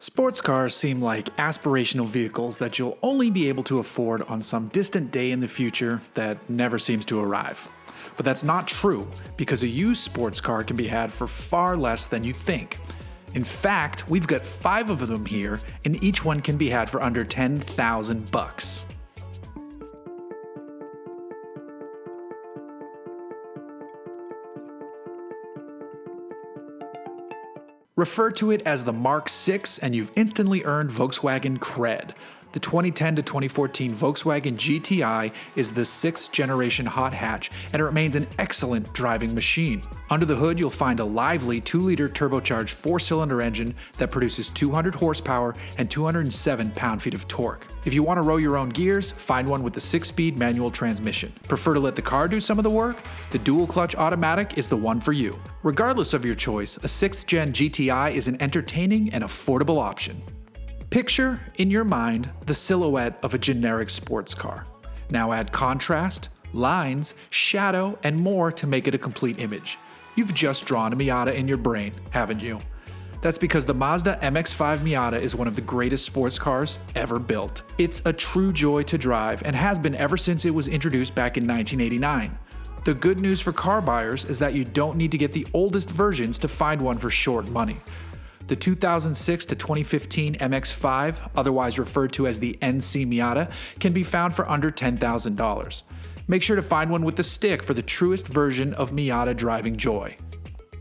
Sports cars seem like aspirational vehicles that you'll only be able to afford on some distant day in the future that never seems to arrive. But that's not true, because a used sports car can be had for far less than you think. In fact, we've got 5 of them here, and each one can be had for under $10,000. Refer to it as the Mark VI and you've instantly earned Volkswagen cred. The 2010 to 2014 Volkswagen GTI is the 6th generation hot hatch and it remains an excellent driving machine. Under the hood you'll find a lively 2-liter turbocharged 4-cylinder engine that produces 200 horsepower and 207 pound-feet of torque. If you want to row your own gears, find one with the 6-speed manual transmission. Prefer to let the car do some of the work? The dual-clutch automatic is the one for you. Regardless of your choice, a 6th gen GTI is an entertaining and affordable option. Picture, in your mind, the silhouette of a generic sports car. Now add contrast, lines, shadow, and more to make it a complete image. You've just drawn a Miata in your brain, haven't you? That's because the Mazda MX5 Miata is one of the greatest sports cars ever built. It's a true joy to drive and has been ever since it was introduced back in 1989. The good news for car buyers is that you don't need to get the oldest versions to find one for short money. The 2006 to 2015 MX5, otherwise referred to as the NC Miata, can be found for under $10,000. Make sure to find one with the stick for the truest version of Miata driving joy.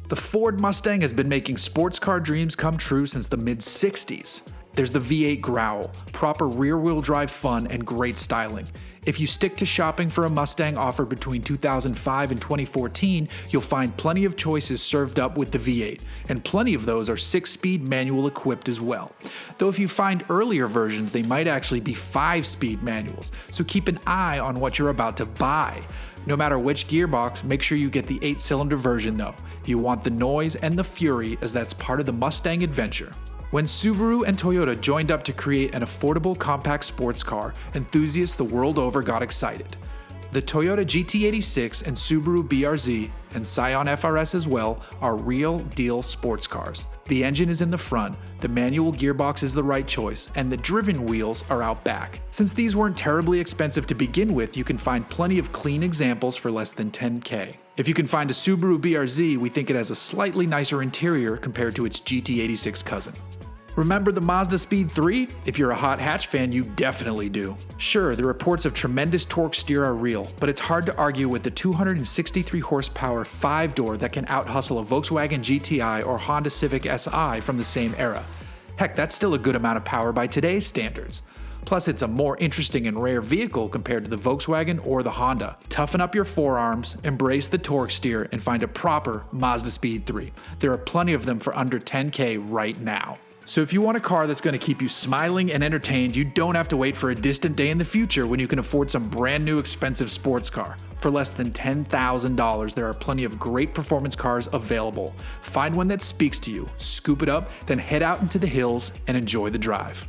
The Ford Mustang has been making sports car dreams come true since the mid-60s. There's the V8 growl, proper rear-wheel drive fun, and great styling. If you stick to shopping for a Mustang offered between 2005 and 2014, you'll find plenty of choices served up with the V8, and plenty of those are 6-speed manual equipped as well. Though if you find earlier versions, they might actually be 5-speed manuals, so keep an eye on what you're about to buy. No matter which gearbox, make sure you get the 8-cylinder version though. You want the noise and the fury, as that's part of the Mustang adventure. When Subaru and Toyota joined up to create an affordable compact sports car, enthusiasts the world over got excited. The Toyota GT86 and Subaru BRZ, and Scion FRS as well, are real deal sports cars. The engine is in the front, the manual gearbox is the right choice, and the driven wheels are out back. Since these weren't terribly expensive to begin with, you can find plenty of clean examples for less than $10,000. If you can find a Subaru BRZ, we think it has a slightly nicer interior compared to its GT86 cousin. Remember the Mazda Speed3? If you're a hot hatch fan, you definitely do. Sure, the reports of tremendous torque steer are real, but it's hard to argue with the 263 horsepower 5-door that can out-hustle a Volkswagen GTI or Honda Civic Si from the same era. Heck, that's still a good amount of power by today's standards. Plus, it's a more interesting and rare vehicle compared to the Volkswagen or the Honda. Toughen up your forearms, embrace the torque steer, and find a proper Mazda Speed3. There are plenty of them for under $10,000 right now. So if you want a car that's going to keep you smiling and entertained, you don't have to wait for a distant day in the future when you can afford some brand new expensive sports car. For less than $10,000, there are plenty of great performance cars available. Find one that speaks to you, scoop it up, then head out into the hills and enjoy the drive.